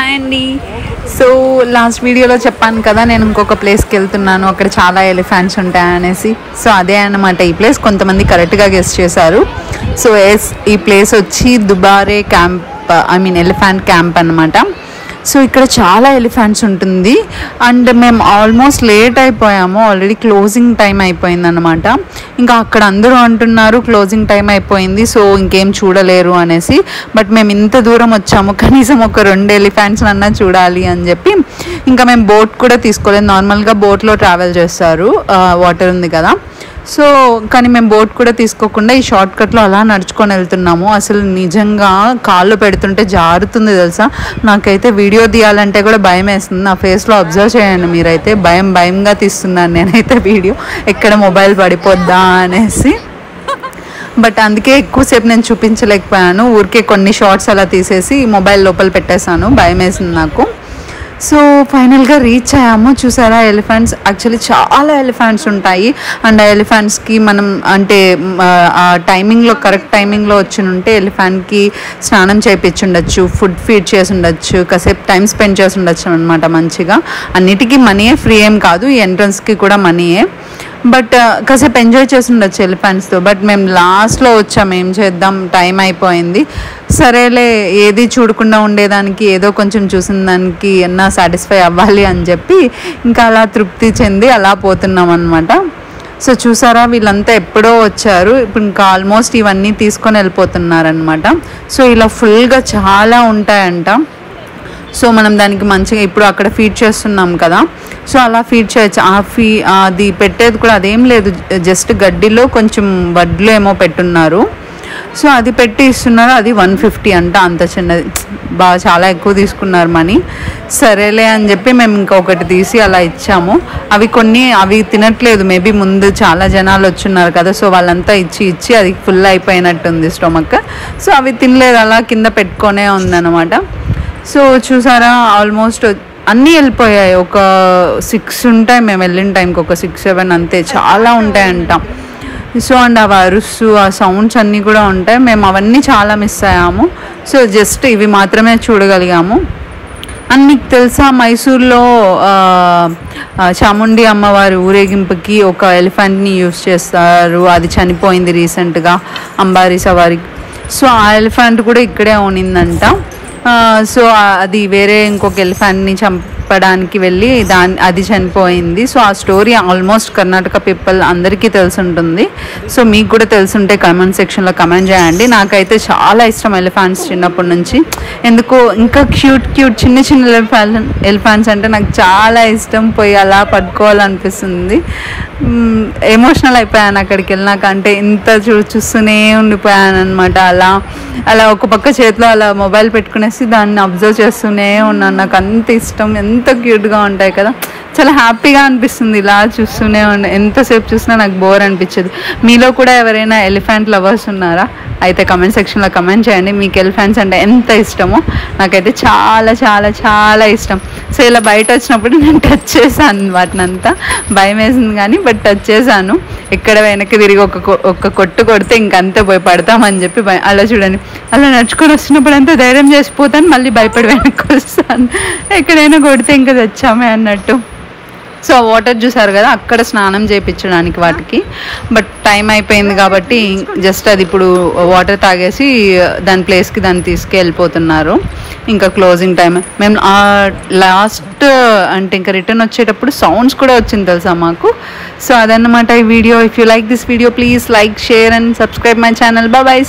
Hi అండి. So last వీడియోలో చెప్పాను కదా నేను ఇంకొక ప్లేస్కి వెళ్తున్నాను, అక్కడ చాలా ఎలిఫెంట్స్ ఉంటాయనేసి. సో అదే అన్నమాట ఈ ప్లేస్. కొంతమంది కరెక్ట్గా గెస్ చేశారు. సో ఈ ప్లేస్ వచ్చి దుబారే క్యాంప్, ఎలిఫెంట్ క్యాంప్ అనమాట. సో ఇక్కడ చాలా ఎలిఫెంట్స్ ఉంటుంది. అండ్ మేము ఆల్మోస్ట్ లేట్ అయిపోయాము, ఆల్రెడీ క్లోజింగ్ టైం అయిపోయింది అనమాట. ఇంకా అక్కడ అందరూ అంటున్నారు క్లోజింగ్ టైం అయిపోయింది, సో ఇంకేం చూడలేరు అనేసి. బట్ మేము ఇంత దూరం వచ్చాము, కనీసం ఒక 2 ఎలిఫెంట్స్ అన్నా చూడాలి అని చెప్పి ఇంకా మేము బోట్ కూడా తీసుకోలేదు. నార్మల్గా బోట్లో ట్రావెల్ చేస్తారు, వాటర్ ఉంది కదా. సో కానీ మేము బోట్ కూడా తీసుకోకుండా ఈ షార్ట్ కట్లో అలా నడుచుకొని వెళ్తున్నాము. అసలు నిజంగా కాళ్ళు పెడుతుంటే జారుతుంది తెలుసా. నాకైతే వీడియో తీయాలంటే కూడా భయం వేస్తుంది. నా ఫేస్లో అబ్జర్వ్ చేయండి మీరైతే. భయంగా తీస్తున్నాను నేనైతే వీడియో, ఎక్కడ మొబైల్ పడిపోద్దా అనేసి. బట్ అందుకే ఎక్కువసేపు నేను చూపించలేకపోయాను. ఊరికే కొన్ని షార్ట్స్ అలా తీసేసి మొబైల్ లోపల పెట్టేశాను, భయం వేసింది నాకు. సో ఫైనల్గా రీచ్ అయ్యాము. చూసారా ఎలిఫెంట్స్, యాక్చువల్లీ చాలా ఎలిఫెంట్స్ ఉంటాయి. అండ్ ఆ ఎలిఫెంట్స్కి మనం అంటే ఆ టైమింగ్లో, కరెక్ట్ టైమింగ్లో వచ్చి ఉంటే ఎలిఫెంట్కి స్నానం చేయించుండొచ్చు, ఫుడ్ ఫీడ్ చేసి ఉండొచ్చు, కాసేపు టైం స్పెండ్ చేసి ఉండొచ్చు అనమాట మంచిగా. అన్నిటికీ మనీయే, ఫ్రీ ఏం కాదు, ఈ ఎంట్రన్స్కి కూడా మనీయే. బట్ కాసేపు ఎంజాయ్ చేసి ఉండొచ్చు ఎలిఫెంట్స్తో. బట్ మేము లాస్ట్లో వచ్చాము, ఏం చేద్దాం, టైం అయిపోయింది. సరేలే, ఏది చూడకుండా ఉండేదానికి ఏదో కొంచెం చూసిన దానికి ఎన్నా సాటిస్ఫై అవ్వాలి అని చెప్పి ఇంకా అలా తృప్తి చెంది అలా పోతున్నాం అనమాట. సో చూసారా వీళ్ళంతా ఎప్పుడో వచ్చారు, ఇప్పుడు ఇంకా ఆల్మోస్ట్ ఇవన్నీ తీసుకొని వెళ్ళిపోతున్నారనమాట. సో ఇలా ఫుల్గా చాలా ఉంటాయంట. సో మనం దానికి మంచిగా ఇప్పుడు అక్కడ ఫీడ్ చేస్తున్నాం కదా, సో అలా ఫీడ్ చేయొచ్చు. అది పెట్టేది కూడా అదేం లేదు, జస్ట్ గడ్డిలో కొంచెం వడ్లు ఏమో పెట్టున్నారు. సో అది పెట్టి ఇస్తున్నారు. అది 150 అంట, అంత చిన్నది. బాగా చాలా ఎక్కువ తీసుకున్నారు మనీ. సరేలే అని చెప్పి మేము ఇంకొకటి తీసి అలా ఇచ్చాము. అవి తినట్లేదు, మేబీ ముందు చాలా జనాలు వచ్చున్నారు కదా, సో వాళ్ళంతా ఇచ్చి అది ఫుల్ అయిపోయినట్టుంది స్టొమక్. సో అవి తినలేదు, అలా కింద పెట్టుకొనే ఉందన్నమాట. సో చూసారా ఆల్మోస్ట్ అన్నీ వెళ్ళిపోయాయి. ఒక 6 ఉంటాయి, మేము వెళ్ళిన టైంకి ఒక 6-7 అంతే. చాలా ఉంటాయంట. సో అండ్ అవి అరుసు, ఆ సౌండ్స్ అన్నీ కూడా ఉంటాయి. మేము అవన్నీ చాలా మిస్ అయ్యాము. సో జస్ట్ ఇవి మాత్రమే చూడగలిగాము. అండ్ మీకు తెలుసా మైసూర్లో చాముండి అమ్మవారి ఊరేగింపుకి ఒక ఎలిఫెంట్ని యూజ్ చేస్తారు. అది చనిపోయింది రీసెంట్గా అంబారీ సవారి. సో ఆ ఎలిఫెంట్ కూడా ఇక్కడే ఉనిందంట. సో అది వేరే ఇంకొక ఎలిఫెంట్ని చంపడానికి వెళ్ళి అది చనిపోయింది. సో ఆ స్టోరీ ఆల్మోస్ట్ కర్ణాటక పీపుల్ అందరికీ తెలిసి ఉంటుంది. సో మీకు కూడా తెలుసుంటే కమెంట్ సెక్షన్లో కమెంట్ చేయండి. నాకైతే చాలా ఇష్టం ఎలిఫెంట్స్ చిన్నప్పటి నుంచి. ఎందుకో ఇంకా క్యూట్ చిన్న ఎలిఫెంట్స్ అంటే నాకు చాలా ఇష్టం. పోయి అలా పట్టుకోవాలనిపిస్తుంది. ఎమోషనల్ అయిపోయాను అక్కడికి వెళ్ళినాక. అంటే ఇంత చూస్తూనే ఉండిపోయాను అనమాట. అలా ఒక పక్క చేతిలో అలా మొబైల్ పెట్టుకునేసి దాన్ని అబ్జర్వ్ చేస్తూనే ఉన్నాను. నాకు అంత ఇష్టం, ఎంత క్యూట్గా ఉంటాయి కదా, చాలా హ్యాపీగా అనిపిస్తుంది ఇలా చూస్తూనే ఎంతసేపు చూసినా నాకు బోర్ అనిపించదు. మీలో కూడా ఎవరైనా ఎలిఫెంట్ లవర్స్ ఉన్నారా? అయితే కమెంట్ సెక్షన్లో కమెంట్ చేయండి మీకు ఎలిఫెంట్స్ అంటే ఎంత ఇష్టమో. నాకైతే చాలా చాలా చాలా ఇష్టం. సో ఇలా బయట వచ్చినప్పుడు నేను టచ్ చేశాను వాటిని, అంతా భయం వేసింది కానీ బట్ టచ్ చేశాను. ఎక్కడ వెనక్కి తిరిగి ఒక కొట్టు కొడితే ఇంకంతే పోయి పడతామని చెప్పి అలా చూడండి, అలా నడుచుకొని వస్తున్నప్పుడు అంతా ధైర్యం చేసిపోతాను, మళ్ళీ భయపడి వెనక్కి వస్తాను. ఎక్కడైనా కొడితే ఇంకా తెచ్చామే అన్నట్టు. సో వాటర్ చూసారు కదా, అక్కడ స్నానం చేయించడానికి వాటికి. బట్ టైం అయిపోయింది కాబట్టి జస్ట్ అది ఇప్పుడు వాటర్ తాగేసి దాని ప్లేస్కి దాన్ని తీసుకెళ్ళిపోతున్నారు. ఇంకా క్లోజింగ్ టైం. మేము లాస్ట్ అంటే ఇంకా రిటర్న్ వచ్చేటప్పుడు సౌండ్స్ కూడా వచ్చింది తెలుసా మాకు. సో అదన్నమాట ఈ video. If you like this video please like, share and subscribe my channel. Bye.